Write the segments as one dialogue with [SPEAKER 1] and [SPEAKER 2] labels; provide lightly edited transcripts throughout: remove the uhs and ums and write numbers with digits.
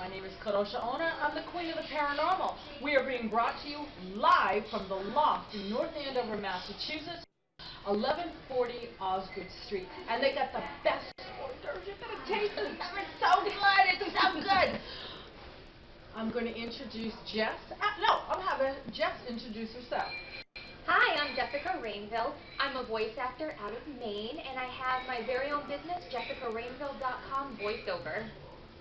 [SPEAKER 1] My name is Kadrolsha. I'm the queen of the paranormal. We are being brought to you live from the loft in North Andover, Massachusetts, 1140 Osgood Street. And they got the best orders. You're going to taste this. It's so good. It's so good. I'm going to introduce Jess. I'm having Jess introduce herself.
[SPEAKER 2] Hi, I'm Jessica Rainville. I'm a voice actor out of Maine, and I have my very own business, jessicarainville.com voiceover.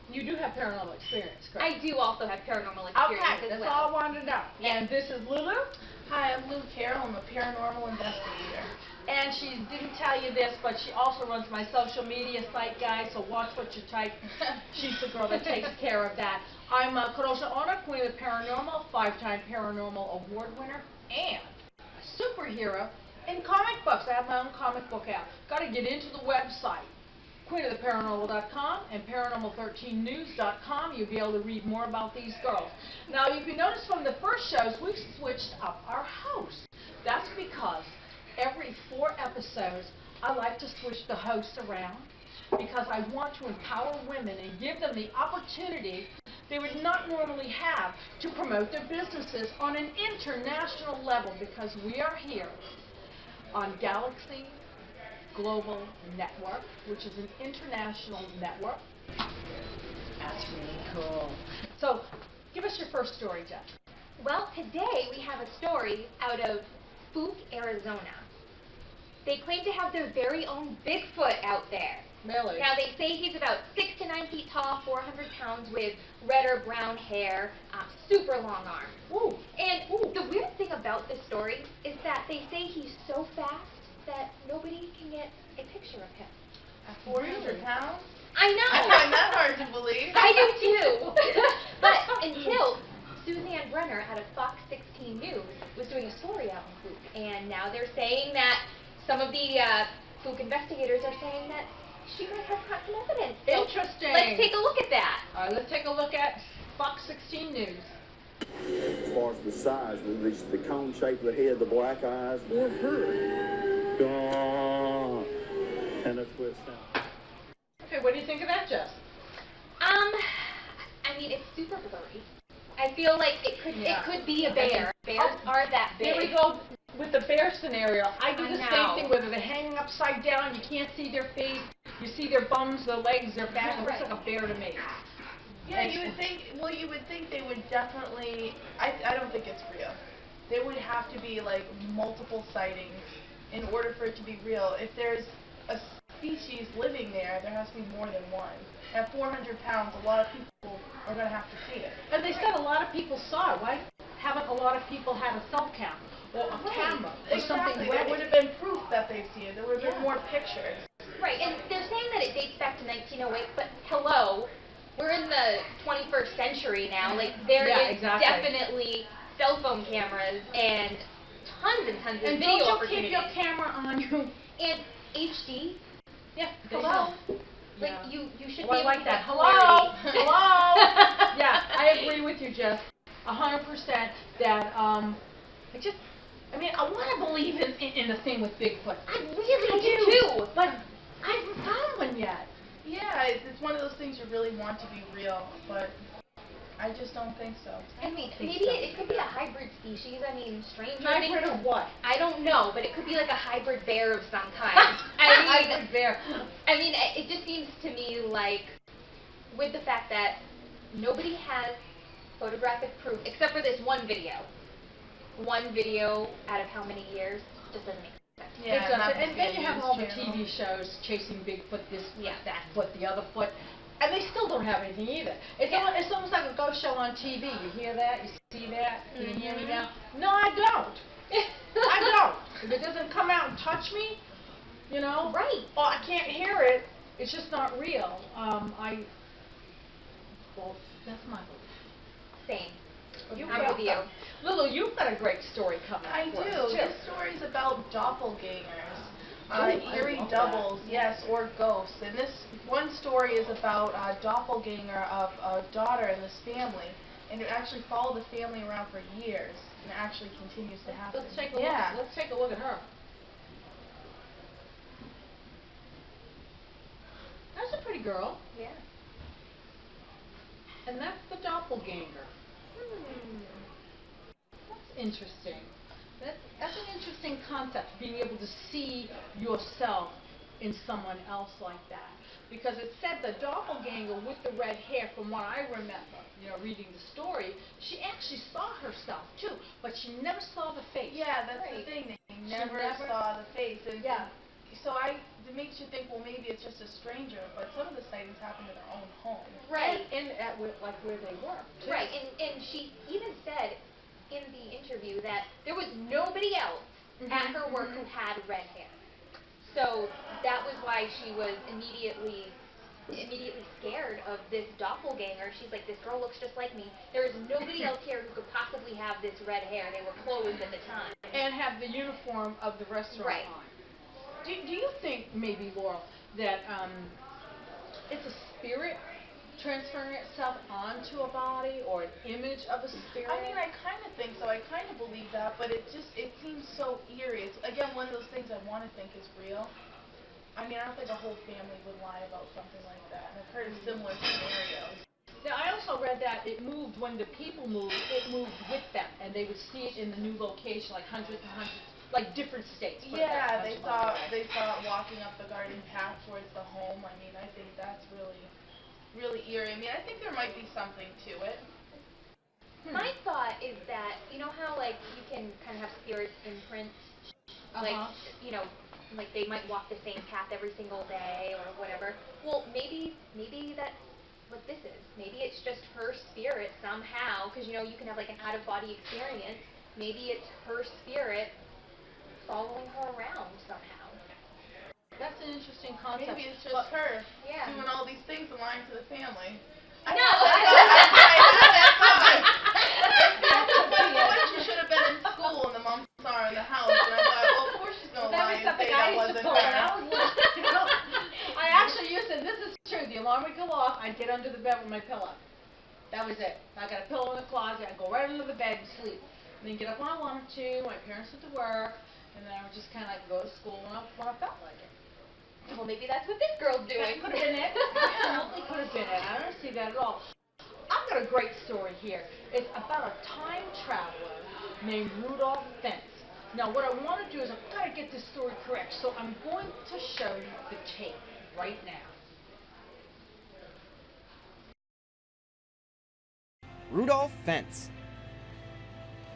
[SPEAKER 1] You do have paranormal experience, correct?
[SPEAKER 2] I do also have paranormal experience
[SPEAKER 1] as
[SPEAKER 2] well.
[SPEAKER 1] That's all I wanted to know.
[SPEAKER 2] Yes.
[SPEAKER 1] And this is Lulu.
[SPEAKER 3] Hi, I'm Lulu Carole. I'm a paranormal investigator.
[SPEAKER 1] And she didn't tell you this, but she also runs my social media site, guys, so watch what you type. She's the girl that takes care of that. I'm Kadrolsha, queen of the paranormal, 5-time paranormal award winner, and a superhero in comic books. I have my own comic book out. Got to get into the website, queenoftheparanormal.com and paranormal13news.com. You'll be able to read more about these girls. Now, you can notice from the first shows, we've switched up our host. That's because every 4 episodes, I like to switch the host around because I want to empower women and give them the opportunity they would not normally have to promote their businesses on an international level, because we are here on Galaxy Global Network, which is an international network. That's really cool. So, give us your first story, Jeff.
[SPEAKER 2] Well, today we have a story out of Spook, Arizona. They claim to have their very own Bigfoot out there.
[SPEAKER 1] Really?
[SPEAKER 2] Now, they say he's about 6 to 9 feet tall, 400 pounds, with red or brown hair, super long arms.
[SPEAKER 1] Ooh.
[SPEAKER 2] And the weird thing about this story is that they say he's so fast that nobody can get a picture of him.
[SPEAKER 3] At 400 pounds?
[SPEAKER 2] I know!
[SPEAKER 3] I find that hard to believe.
[SPEAKER 2] I do too! But until Suzanne Brenner out of Fox 16 News was doing a story out on Spook, and now they're saying that some of the Spook investigators are saying that she might have caught some evidence. So
[SPEAKER 1] interesting.
[SPEAKER 2] Let's take a look at that.
[SPEAKER 1] All right, let's take a look at Fox 16 News.
[SPEAKER 4] As far as the size, the cone shape of the head, the black eyes, or her. And that's where it sounds.
[SPEAKER 1] Okay, what do you think of that, Jess?
[SPEAKER 2] I mean, it's super blurry. I feel like it could be a bear. Bears are that big.
[SPEAKER 1] Here we go with the bear scenario. I do the
[SPEAKER 2] I
[SPEAKER 1] same
[SPEAKER 2] know.
[SPEAKER 1] thing, whether they're hanging upside down, you can't see their face, you see their bums, their legs, their back. It looks like a bear to me.
[SPEAKER 3] Yeah, you would think they would definitely, I don't think it's real. There would have to be like multiple sightings in order for it to be real. If there's a species living there, there has to be more than one. At 400 pounds, a lot of people are going to have to see it.
[SPEAKER 1] And they said a lot of people saw it. Why haven't a lot of people had a cell cam or a camera or something
[SPEAKER 3] Exactly.
[SPEAKER 1] ready?
[SPEAKER 3] There would have been proof that they've seen it. There would have been more pictures.
[SPEAKER 2] Right, and they're saying that it dates back to 1908, but hello, we're in the 21st century now. Like, there is definitely cell phone cameras and tons and tons of video
[SPEAKER 1] don't
[SPEAKER 2] opportunities.
[SPEAKER 1] keep your camera on you.
[SPEAKER 2] And HD.
[SPEAKER 1] Yeah.
[SPEAKER 2] Hello. Like,
[SPEAKER 1] Yeah.
[SPEAKER 2] you should
[SPEAKER 1] Well,
[SPEAKER 2] be
[SPEAKER 1] I
[SPEAKER 2] able
[SPEAKER 1] like
[SPEAKER 2] to
[SPEAKER 1] that.
[SPEAKER 2] get
[SPEAKER 1] Hello.
[SPEAKER 2] clarity.
[SPEAKER 1] Hello. Yeah, I agree with you, Jess. 100% that, I mean, I want to believe in the thing with Bigfoot. I really
[SPEAKER 2] do too.
[SPEAKER 1] But I haven't found one yet.
[SPEAKER 3] Yeah, it's one of those things you really want to be real, but I just don't think so.
[SPEAKER 2] I mean, maybe it could be a hybrid species. I mean, stranger
[SPEAKER 1] Hybrid of what?
[SPEAKER 2] I don't know, but it could be like a hybrid bear of some kind.
[SPEAKER 1] Hybrid bear.
[SPEAKER 2] I mean, it just seems to me like, with the fact that nobody has photographic proof, except for this one video. One video out of how many years just doesn't make sense.
[SPEAKER 3] Yeah,
[SPEAKER 1] It doesn't.
[SPEAKER 3] not
[SPEAKER 1] And then you have all the
[SPEAKER 3] channel.
[SPEAKER 1] TV shows chasing Bigfoot, this foot,
[SPEAKER 2] Yeah.
[SPEAKER 1] that foot, the other foot, and they still don't have anything either. It's almost like a ghost show on TV. You hear that? You see that? You hear me now? No, I don't. I don't. If it doesn't come out and touch me, you know,
[SPEAKER 2] Right.
[SPEAKER 1] or I can't hear it, it's just not real. Well, that's my belief.
[SPEAKER 2] Same.
[SPEAKER 1] I'm
[SPEAKER 2] with you.
[SPEAKER 1] Lulu, you've got a great story coming
[SPEAKER 3] I
[SPEAKER 1] up for us,
[SPEAKER 3] do.
[SPEAKER 1] too.
[SPEAKER 3] This story is about doppelgangers,
[SPEAKER 1] I
[SPEAKER 3] eerie
[SPEAKER 1] love
[SPEAKER 3] doubles, yes, or ghosts. And this one story is about a doppelganger of a daughter in this family, and it actually followed the family around for years, and it actually continues to happen.
[SPEAKER 1] Let's take a look. Let's take a look at her. That's a pretty girl.
[SPEAKER 2] Yeah.
[SPEAKER 1] And that's the doppelganger. That's interesting. That's an interesting concept, being able to see yourself in someone else like that. Because it said the doppelganger with the red hair, from what I remember, reading the story, she actually saw herself too, but she never saw the face.
[SPEAKER 3] Yeah, that's the thing. They never saw the face. And so it makes you think, well, maybe it's just a stranger, but some of the sightings happen in their own home.
[SPEAKER 2] Right.
[SPEAKER 1] And at where they were, too.
[SPEAKER 2] Right, and she even said in the interview that there was nobody else at her work who had red hair. So that was why she was immediately scared of this doppelganger. She's like, this girl looks just like me. There is nobody else here who could possibly have this red hair. They were closed at the time.
[SPEAKER 1] And have the uniform of the restaurant on. Do you think, maybe, Laurel, that it's a spirit transferring itself onto a body, or an image of a spirit?
[SPEAKER 3] I mean, I kind of think so. I kind of believe that, but it seems so eerie. It's, again, one of those things I want to think is real. I mean, I don't think a whole family would lie about something like that. And I've heard of similar scenarios.
[SPEAKER 1] Now, I also read that it moved, when the people moved, it moved with them, and they would see it in the new location, like hundreds and hundreds, like different states.
[SPEAKER 3] Yeah, they saw it walking up the garden path towards the home. I mean, I think that's really eerie. I mean, I think there might be something to it.
[SPEAKER 2] My thought is that, you know how, like, you can kind of have spirit imprints? Like, like they might walk the same path every single day or whatever. Well, maybe that's what this is. Maybe it's just her spirit somehow, because, you can have, like, an out-of-body experience. Maybe it's her spirit following her around somehow.
[SPEAKER 1] That's an interesting concept.
[SPEAKER 3] Maybe it's just her doing all these things and lying to the family.
[SPEAKER 2] No!
[SPEAKER 3] She should have been in school and the mom saw her in the house, and I thought, well, of course she's going to lie and say that wasn't her.
[SPEAKER 1] I actually used it. This is true. The alarm would go off. I'd get under the bed with my pillow. That was it. I got a pillow in the closet. I'd go right under the bed and sleep. And then get up when I wanted to. My parents went to work. And then I would just kind of go to school when I felt like it.
[SPEAKER 2] Well, maybe that's what this girl's doing.
[SPEAKER 1] That could have been it. Absolutely could have been it. I don't see that at all. I've got a great story here. It's about a time traveler named Rudolph Fenz. Now, what I want to do is I've got to get this story correct. So I'm going to show you the tape right now.
[SPEAKER 5] Rudolph Fenz.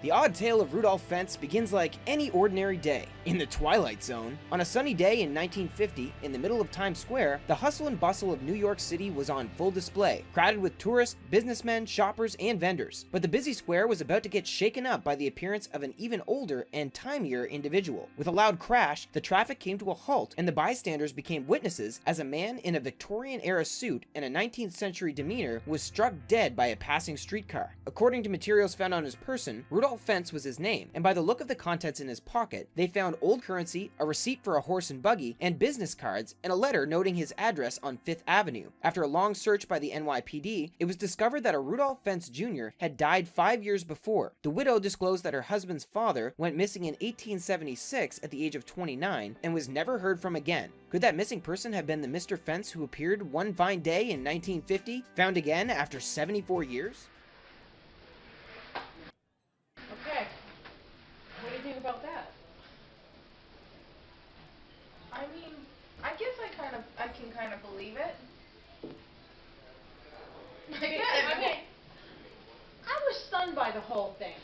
[SPEAKER 5] The odd tale of Rudolph Fenz begins like any ordinary day, in the Twilight Zone. On a sunny day in 1950, in the middle of Times Square, the hustle and bustle of New York City was on full display, crowded with tourists, businessmen, shoppers, and vendors. But the busy square was about to get shaken up by the appearance of an even older and timier individual. With a loud crash, the traffic came to a halt, and the bystanders became witnesses as a man in a Victorian-era suit and a 19th century demeanor was struck dead by a passing streetcar. According to materials found on his person, Rudolph Fenz was his name, and by the look of the contents in his pocket, they found old currency, a receipt for a horse and buggy, and business cards, and a letter noting his address on 5th Avenue. After a long search by the NYPD, it was discovered that a Rudolph Fenz Jr. had died 5 years before. The widow disclosed that her husband's father went missing in 1876 at the age of 29 and was never heard from again. Could that missing person have been the Mr. Fenz who appeared one fine day in 1950, found again after 74 years?
[SPEAKER 1] Okay. What do you think about that?
[SPEAKER 3] I mean, I guess I can kind of believe it.
[SPEAKER 1] I was stunned by the whole thing.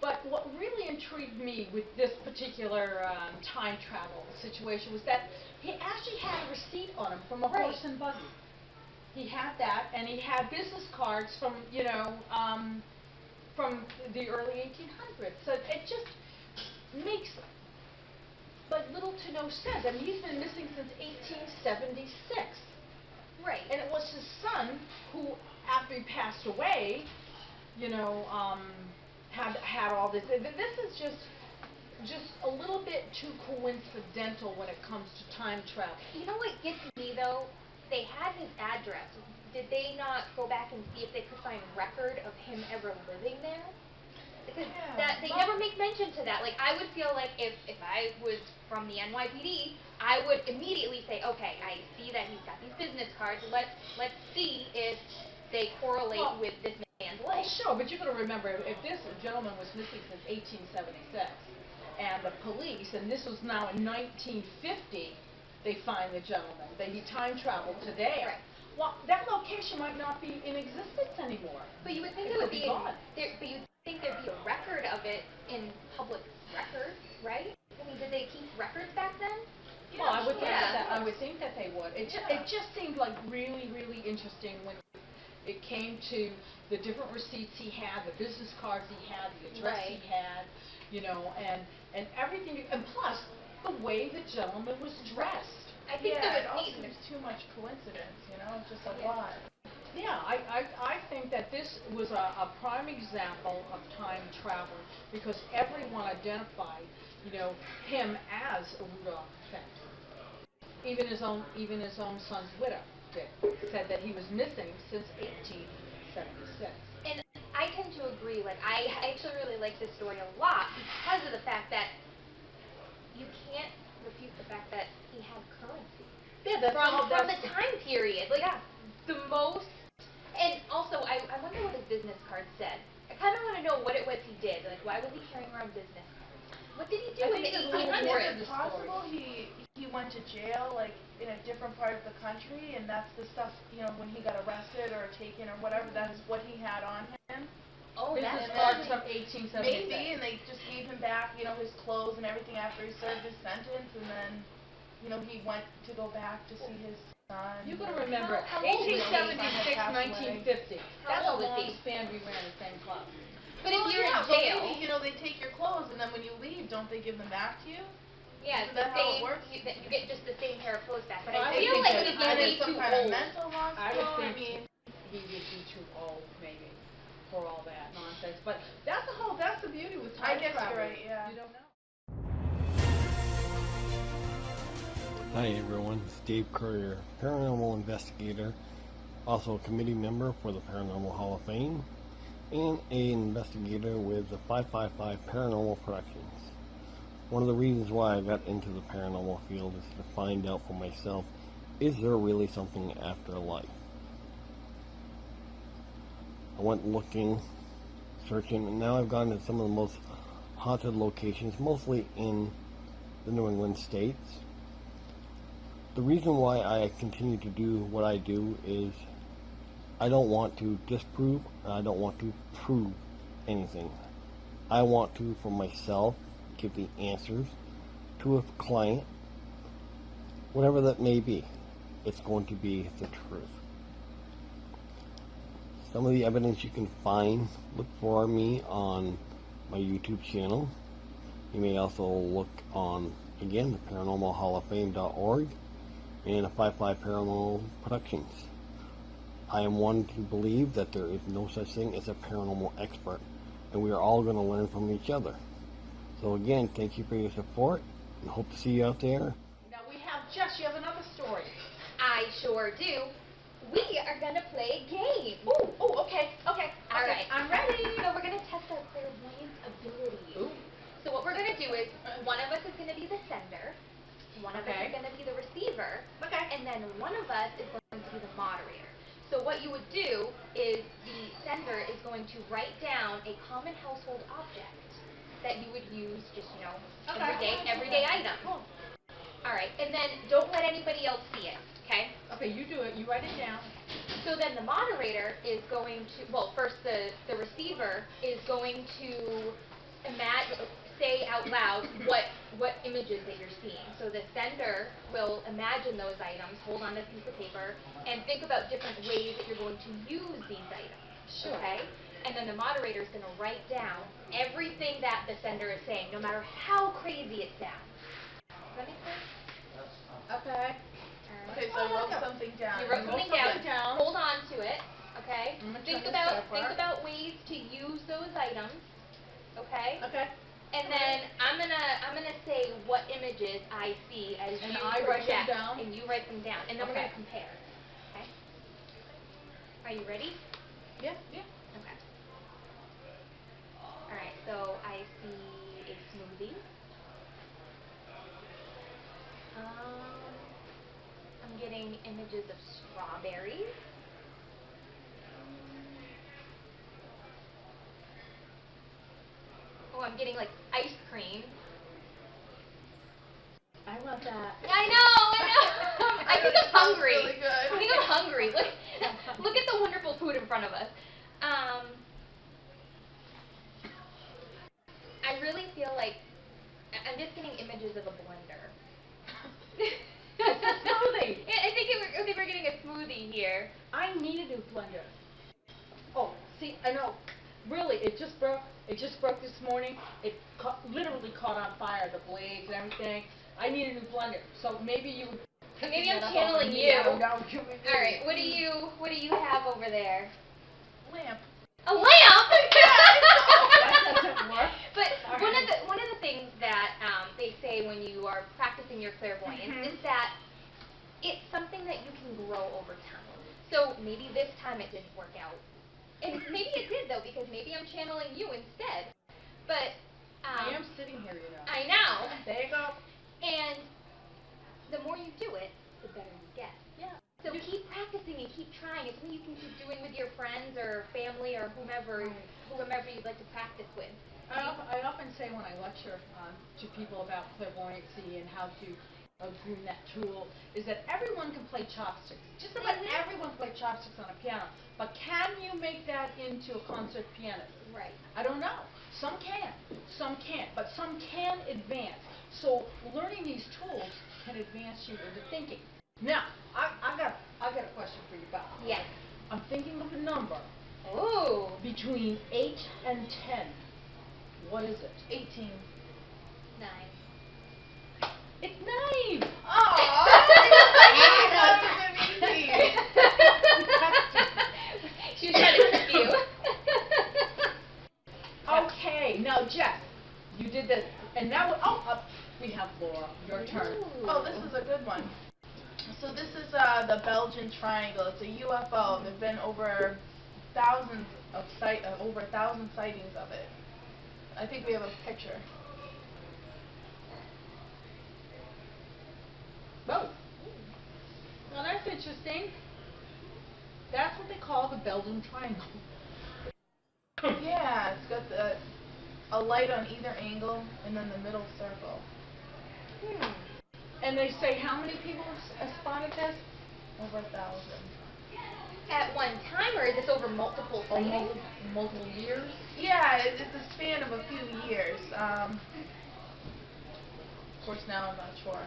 [SPEAKER 1] But what really intrigued me with this particular time travel situation was that he actually had a receipt on him from a horse and buggy. He had that, and he had business cards from, from the early 1800s. So it just makes like little to no sense. I mean, he's been missing since 1876.
[SPEAKER 2] Right.
[SPEAKER 1] And it was his son who, after he passed away, had all this. This is just a little bit too coincidental when it comes to time travel.
[SPEAKER 2] You know what gets me, though? They had his address. Did they not go back and see if they could find record of him ever living there? Because they never make mention to that. Like, I would feel like if I was from the NYPD, I would immediately say, okay, I see that he's got these business cards. Let's see if they correlate
[SPEAKER 1] Well,
[SPEAKER 2] with this man's
[SPEAKER 1] Well,
[SPEAKER 2] life.
[SPEAKER 1] sure, but you got to remember, if this gentleman was missing since 1876, and the police, and this was now in 1950, they find the gentleman. He time traveled to there.
[SPEAKER 2] Right.
[SPEAKER 1] Well, that location might not be in existence anymore.
[SPEAKER 2] But you would think
[SPEAKER 1] It
[SPEAKER 2] it would
[SPEAKER 1] could
[SPEAKER 2] be,
[SPEAKER 1] be gone.
[SPEAKER 2] but you'd think there'd be a record of it in public records, right? I mean, did they keep records back then?
[SPEAKER 1] Well, I would think
[SPEAKER 2] Yeah.
[SPEAKER 1] that I would think that they would. It just seemed like really, really interesting when it came to the different receipts he had, the business cards he had, the address he
[SPEAKER 2] Right.
[SPEAKER 1] had, you know, and everything, and plus the way the gentleman was dressed.
[SPEAKER 2] I think
[SPEAKER 3] Yeah, it
[SPEAKER 2] there
[SPEAKER 3] all
[SPEAKER 2] was
[SPEAKER 3] seems too much coincidence, you know, it's just a
[SPEAKER 2] Yeah.
[SPEAKER 3] lot.
[SPEAKER 1] Yeah, I think that this was a prime example of time travel because everyone identified, you know, him as a Rudolph Fenz. Even his own son's widow said that he was missing since 1876.
[SPEAKER 2] And I tend to agree. Like, I actually really like this story a lot because of the fact that you can't refute the fact that he had currency
[SPEAKER 1] Yeah, that's all.
[SPEAKER 2] from the time period. Like, the most. And also, I wonder what his business card said. I kind of want to know what it was he did. Like, why was he carrying around business cards? What did he do in the
[SPEAKER 3] I
[SPEAKER 2] 1800s?
[SPEAKER 3] think it's possible he went to jail, like, in a different part of the country, and that's the stuff, you know, when he got arrested or taken or whatever, that's what he had on him.
[SPEAKER 2] Oh,
[SPEAKER 1] business
[SPEAKER 2] that's
[SPEAKER 1] cards from 1876.
[SPEAKER 3] Maybe, and they just gave him back, you know, his clothes and everything after he served his sentence, and then, you know, he went to go back to see his son.
[SPEAKER 1] You got to remember,
[SPEAKER 2] How old was he?
[SPEAKER 1] 1876, 1950.
[SPEAKER 2] How
[SPEAKER 1] That's a
[SPEAKER 2] old was
[SPEAKER 1] long
[SPEAKER 2] he?
[SPEAKER 1] span we ran the same club.
[SPEAKER 2] But if you're
[SPEAKER 3] yeah,
[SPEAKER 2] in
[SPEAKER 3] but
[SPEAKER 2] jail,
[SPEAKER 3] maybe, you know, they take your clothes, and then when you leave, don't they give them back to you?
[SPEAKER 2] yeah,
[SPEAKER 3] Is
[SPEAKER 2] it's the
[SPEAKER 3] that how it
[SPEAKER 2] same.
[SPEAKER 3] works?
[SPEAKER 2] You get just the same pair of clothes back. But
[SPEAKER 1] Well,
[SPEAKER 2] I
[SPEAKER 1] I
[SPEAKER 2] feel
[SPEAKER 1] would
[SPEAKER 2] like
[SPEAKER 1] think
[SPEAKER 2] he's
[SPEAKER 1] that-
[SPEAKER 2] way
[SPEAKER 3] some
[SPEAKER 2] too
[SPEAKER 3] kind of
[SPEAKER 2] old.
[SPEAKER 3] mental
[SPEAKER 1] I would
[SPEAKER 3] hospital.
[SPEAKER 1] think
[SPEAKER 3] I mean,
[SPEAKER 1] he would be too old, maybe, for all that nonsense. But that's the beauty with time
[SPEAKER 3] I guess
[SPEAKER 1] travel.
[SPEAKER 3] you're right, yeah.
[SPEAKER 1] You don't know.
[SPEAKER 6] Hi everyone, it's Dave Currier, paranormal investigator, also a committee member for the Paranormal Hall of Fame, and an investigator with the 555 Paranormal Productions. One of the reasons why I got into the paranormal field is to find out for myself, is there really something after life? I went looking, searching, and now I've gone to some of the most haunted locations, mostly in the New England states. The reason why I continue to do what I do is I don't want to disprove, and I don't want to prove anything. I want to, for myself, give the answers to a client, whatever that may be. It's going to be the truth. Some of the evidence you can find, look for me on my YouTube channel. You may also look on, again, the paranormalhalloffame.org and a 55 Paranormal Productions. I am one to believe that there is no such thing as a paranormal expert, and we are all going to learn from each other. So again, thank you for your support, and hope to see you out there.
[SPEAKER 1] Now we have Jess. You have another story.
[SPEAKER 2] I sure do. We are gonna play a game.
[SPEAKER 1] Okay.
[SPEAKER 2] All right.
[SPEAKER 1] I'm ready.
[SPEAKER 2] So we're gonna test our clairvoyance abilities.
[SPEAKER 1] Ooh.
[SPEAKER 2] So what we're gonna do is one of us is gonna be the sender, one of us
[SPEAKER 1] Okay.
[SPEAKER 2] is gonna be the receiver,
[SPEAKER 1] Okay.
[SPEAKER 2] and then one of us is going to be the moderator. So what you would do is the sender is going to write down a common household object that you would use just, you know, everyday item.
[SPEAKER 1] Cool.
[SPEAKER 2] All right, and then don't let anybody else see it, okay?
[SPEAKER 1] Okay, you do it. You write it down.
[SPEAKER 2] So then the moderator is going to, well, first the receiver is going to say out loud what images that you're seeing. So the sender will imagine those items, hold on to a piece of paper, and think about different ways that you're going to use these items.
[SPEAKER 1] Sure.
[SPEAKER 2] Okay? And then the moderator is going to write down everything that the sender is saying, no matter how crazy it sounds. Does that make sense?
[SPEAKER 1] Okay.
[SPEAKER 3] okay, so I wrote something down.
[SPEAKER 2] You wrote something down. Hold on to it. Okay.
[SPEAKER 1] I'm gonna
[SPEAKER 2] Think
[SPEAKER 1] turn this
[SPEAKER 2] about
[SPEAKER 1] over.
[SPEAKER 2] ways to use those items. Okay.
[SPEAKER 1] Okay.
[SPEAKER 2] And then I'm gonna say what images I see as
[SPEAKER 1] And
[SPEAKER 2] you
[SPEAKER 1] I write them
[SPEAKER 2] project,
[SPEAKER 1] down?
[SPEAKER 2] and you write them down, and then we're
[SPEAKER 1] Okay.
[SPEAKER 2] gonna compare. Okay. Are you ready?
[SPEAKER 1] Yeah.
[SPEAKER 2] Okay. All right. So I see a smoothie. I'm getting images of strawberries. getting like ice cream.
[SPEAKER 1] I love that.
[SPEAKER 2] I know. I think I'm hungry.
[SPEAKER 3] Really good.
[SPEAKER 2] I think I'm hungry. Look at the wonderful food in front of us. I really feel like I'm just getting images of a blender.
[SPEAKER 1] It's a smoothie.
[SPEAKER 2] I think we're getting a smoothie here.
[SPEAKER 1] I need a new blender. Oh, see, I know. Really, it just broke. It just broke this morning. It literally caught on fire, the blades and everything. I need a new blender. So maybe you would.
[SPEAKER 2] Maybe I'm channeling you.
[SPEAKER 1] I don't know.
[SPEAKER 2] All right. What do you have over there?
[SPEAKER 3] Lamp.
[SPEAKER 2] A lamp.
[SPEAKER 1] That doesn't work.
[SPEAKER 2] But
[SPEAKER 1] All
[SPEAKER 2] one
[SPEAKER 1] right.
[SPEAKER 2] of the things that they say when you are practicing your clairvoyance is that it's something that you can grow over time. So maybe this time it didn't work out, and maybe it did though, because maybe I'm channeling you instead. But
[SPEAKER 1] I am sitting here, you know.
[SPEAKER 2] I know.
[SPEAKER 1] There you go.
[SPEAKER 2] And the more you do it, the better you get.
[SPEAKER 1] Yeah.
[SPEAKER 2] So keep practicing and keep trying. It's something you can keep doing with your friends or family or whomever you'd like to practice with.
[SPEAKER 1] I often say when I lecture to people about clairvoyancy and how to groom that tool, is that everyone can play chopsticks. Just about everyone can play chopsticks on a piano. But can you make that into a concert pianist?
[SPEAKER 2] Right.
[SPEAKER 1] I don't know. Some can, some can't, but some can advance. So learning these tools can advance you into thinking. Now, I got a question for you, Beth.
[SPEAKER 2] Yes.
[SPEAKER 1] I'm thinking of a number
[SPEAKER 2] Ooh.
[SPEAKER 1] between 8 and 10. What is it?
[SPEAKER 3] 18.
[SPEAKER 2] 9.
[SPEAKER 1] It's 9!
[SPEAKER 3] Oh, that's easy.
[SPEAKER 2] She was trying to trick you.
[SPEAKER 1] Okay, now Jeff, you did this, and now we have Laura. Your turn.
[SPEAKER 2] Ooh.
[SPEAKER 3] Oh, this is a good one. So this is the Belgian triangle. It's a UFO. There've been over over 1,000 sightings of it. I think we have a picture.
[SPEAKER 1] Oh. Well, that's interesting. That's what they call the Belgian triangle.
[SPEAKER 3] Yeah, it's got a light on either angle and then the middle circle.
[SPEAKER 1] And they say how many people have spotted this?
[SPEAKER 3] Over 1,000.
[SPEAKER 2] At one time, or is this over multiple sightings?
[SPEAKER 1] Multiple years?
[SPEAKER 3] Yeah, it's a span of a few years. Of course, now I'm not sure.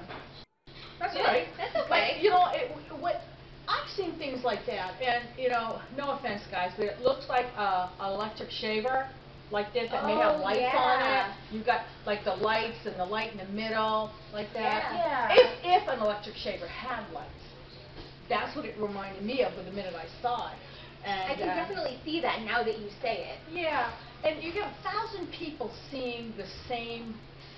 [SPEAKER 1] That's
[SPEAKER 2] Yeah,
[SPEAKER 1] right.
[SPEAKER 2] that's okay.
[SPEAKER 1] But, you know, I've seen things like that, and, you know, no offense, guys, but it looks like an electric shaver, like this, that may have
[SPEAKER 2] Oh,
[SPEAKER 1] lights
[SPEAKER 2] yeah.
[SPEAKER 1] on it. You've got, like, the lights and the light in the middle, like that.
[SPEAKER 3] Yeah.
[SPEAKER 1] If an electric shaver had lights. That's what it reminded me of the minute I saw it. And,
[SPEAKER 2] I can definitely see that now that you say it.
[SPEAKER 1] Yeah, and you get 1,000 people seeing the same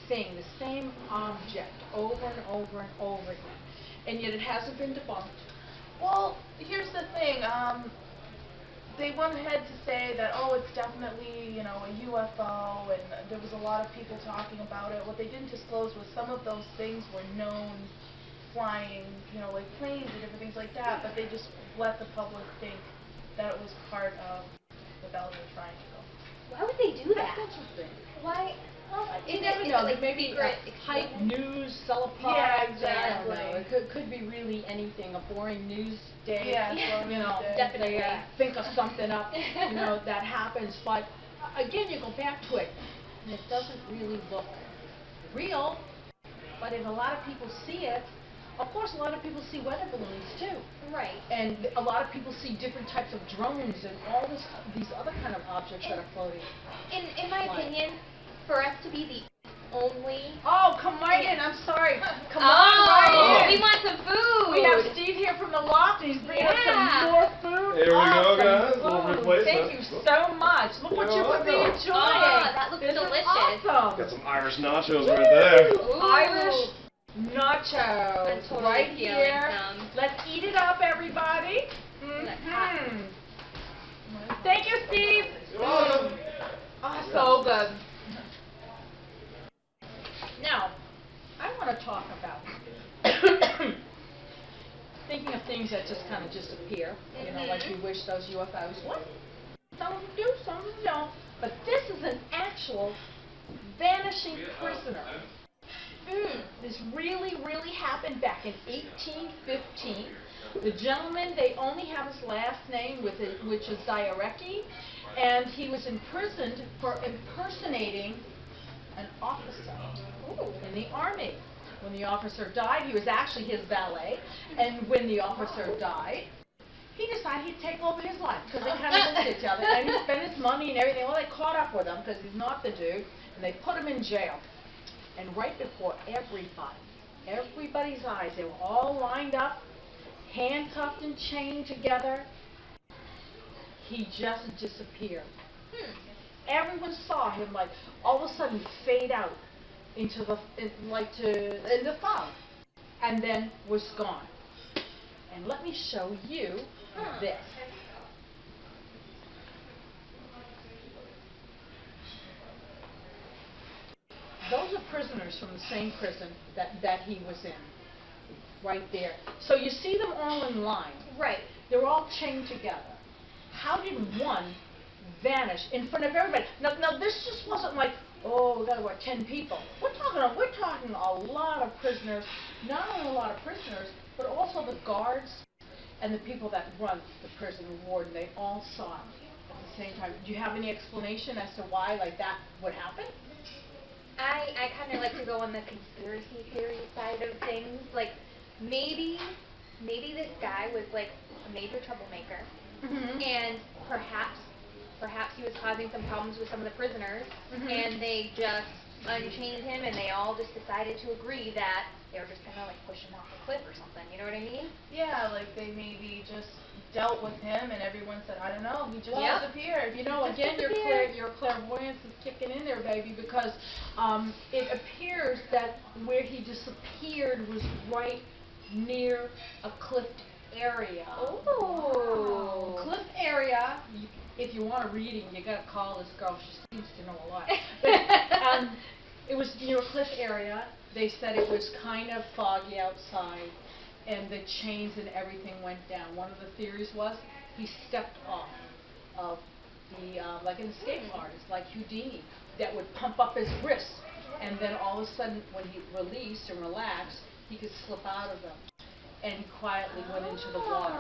[SPEAKER 1] thing, the same object, over and over and over again, and yet it hasn't been debunked.
[SPEAKER 3] Well, here's the thing. They went ahead to say that, oh, it's definitely, you know, a UFO, and there was a lot of people talking about it. What they didn't disclose was some of those things were known flying, you know, like planes and different things like that, but they just let the public think that it was part of the Belgian Triangle.
[SPEAKER 2] Why would they do that?
[SPEAKER 1] That's interesting.
[SPEAKER 2] Why?
[SPEAKER 1] Well,
[SPEAKER 2] Is
[SPEAKER 1] you never
[SPEAKER 2] it
[SPEAKER 1] know.
[SPEAKER 2] like
[SPEAKER 1] Maybe
[SPEAKER 2] secret
[SPEAKER 1] hype
[SPEAKER 2] experiment?
[SPEAKER 1] news, sell a
[SPEAKER 3] Yeah,
[SPEAKER 1] product. I don't know.
[SPEAKER 3] exactly.
[SPEAKER 1] It could be really anything. A boring news day.
[SPEAKER 3] Yeah,
[SPEAKER 1] You know,
[SPEAKER 2] Definitely.
[SPEAKER 1] they think of something up. You know, that happens. But again, you go back to it, and it doesn't really look real. But if a lot of people see it, of course, a lot of people see weather balloons too.
[SPEAKER 2] Right.
[SPEAKER 1] And a lot of people see different types of drones and all these other kind of objects that are floating.
[SPEAKER 2] In my opinion, for us to be the only...
[SPEAKER 1] Oh, come right in. I'm sorry. Come on right in.
[SPEAKER 2] We want some food!
[SPEAKER 1] We have Steve here from the loft, and he's bringing us
[SPEAKER 2] Yeah.
[SPEAKER 1] some more food.
[SPEAKER 7] Here we go,
[SPEAKER 1] Awesome
[SPEAKER 7] guys. Little
[SPEAKER 1] food.
[SPEAKER 7] replacement.
[SPEAKER 1] Thank you so much. Look what you could be
[SPEAKER 7] welcome.
[SPEAKER 1] enjoying.
[SPEAKER 2] Oh, that looks
[SPEAKER 1] This
[SPEAKER 2] delicious.
[SPEAKER 1] Is awesome.
[SPEAKER 7] Got some Irish nachos right there.
[SPEAKER 2] Ooh.
[SPEAKER 1] Irish nachos
[SPEAKER 2] I'm totally
[SPEAKER 1] right
[SPEAKER 2] feeling
[SPEAKER 1] here.
[SPEAKER 2] some.
[SPEAKER 1] Let's eat it up, everybody.
[SPEAKER 2] That's hot.
[SPEAKER 1] Thank you, Steve.
[SPEAKER 7] You're welcome.
[SPEAKER 1] Oh, so good. Now, I want to talk about thinking of things that just kind of disappear. You know, like we wish those UFOs would. Some of them do, some of them don't. But this is an actual vanishing prisoner. This really, really happened back in 1815. The gentleman, they only have his last name, which is Diareki, and he was imprisoned for impersonating an officer in the army. When the officer died, he was actually his valet, and when the officer died, he decided he'd take over his life, because they kind of looked at each other, and he spent his money and everything. Well, they caught up with him, because he's not the dude, and they put him in jail. And right before everybody's eyes, they were all lined up, handcuffed and chained together, he just disappeared. Everyone saw him, like, all of a sudden fade out into the, in the fog, and then was gone. And let me show you this. Those are prisoners from the same prison that he was in, right there. So you see them all in line.
[SPEAKER 2] Right.
[SPEAKER 1] They're all chained together. How did one vanish in front of everybody? Now this just wasn't like, oh, we got about 10 people. We're talking a lot of prisoners. Not only a lot of prisoners, but also the guards and the people that run the prison warden. They all saw it at the same time. Do you have any explanation as to why like that would happen?
[SPEAKER 2] I kind of like to go on the conspiracy theory side of things. Like, maybe this guy was like a major troublemaker, and perhaps he was causing some problems with some of the prisoners, and they just unchained him, and they all just decided to agree that they were just gonna like push him off a cliff or something. You know what I mean?
[SPEAKER 3] Yeah, like they maybe just dealt with him, and everyone said, I don't know, he just disappeared.
[SPEAKER 1] You know, again, your clairvoyance is kicking in there, baby, because it appears that where he disappeared was right near a cliff area.
[SPEAKER 2] Oh.
[SPEAKER 1] Cliff area. If you want a reading, you gotta call this girl. She seems to know a lot. But, it was near a cliff area. They said it was kind of foggy outside, and the chains and everything went down. One of the theories was he stepped off of the, like an escape artist, like Houdini, that would pump up his wrists, and then all of a sudden, when he released and relaxed, he could slip out of them. And he quietly went into the water.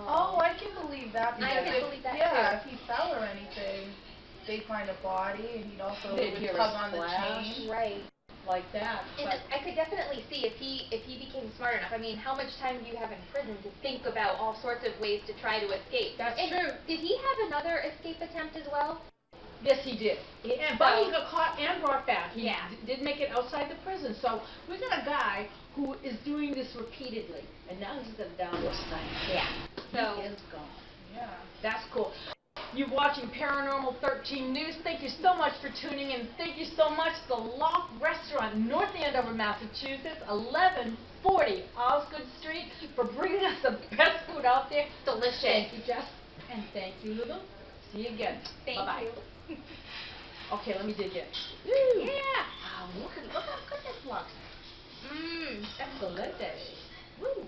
[SPEAKER 3] Oh, I can believe that.
[SPEAKER 2] I can believe that
[SPEAKER 3] yeah,
[SPEAKER 2] too.
[SPEAKER 3] if he fell or anything, they'd find a body, and he'd also
[SPEAKER 1] They'd hear
[SPEAKER 3] tug
[SPEAKER 1] a
[SPEAKER 3] on the
[SPEAKER 1] splash.
[SPEAKER 3] chain.
[SPEAKER 2] Right.
[SPEAKER 1] Like that.
[SPEAKER 2] And
[SPEAKER 1] But
[SPEAKER 2] I could definitely see if he became smart enough. I mean, how much time do you have in prison to think about all sorts of ways to try to escape?
[SPEAKER 1] That's
[SPEAKER 2] and
[SPEAKER 1] true.
[SPEAKER 2] Did he have another escape attempt as well?
[SPEAKER 1] yes, he did. But he got caught and brought back. He
[SPEAKER 2] Yeah.
[SPEAKER 1] did make it outside the prison. So we got a guy who is doing this repeatedly, and now he's got a downward sign.
[SPEAKER 2] Yeah. So
[SPEAKER 1] He is gone.
[SPEAKER 3] Yeah.
[SPEAKER 1] That's cool. You're watching Paranormal 13 News. Thank you so much for tuning in. Thank you so much to the Loft Restaurant, North Andover, Massachusetts, 1140 Osgood Street, for bringing us the best food out there.
[SPEAKER 2] delicious.
[SPEAKER 1] Thank you, Jess. And thank you, Lulu. See you again.
[SPEAKER 2] Thank
[SPEAKER 1] Bye-bye.
[SPEAKER 2] you.
[SPEAKER 1] Okay, let me dig in.
[SPEAKER 2] Yeah.
[SPEAKER 1] Wow, look how good this looks.
[SPEAKER 2] Mmm.
[SPEAKER 1] Excelente. Woo.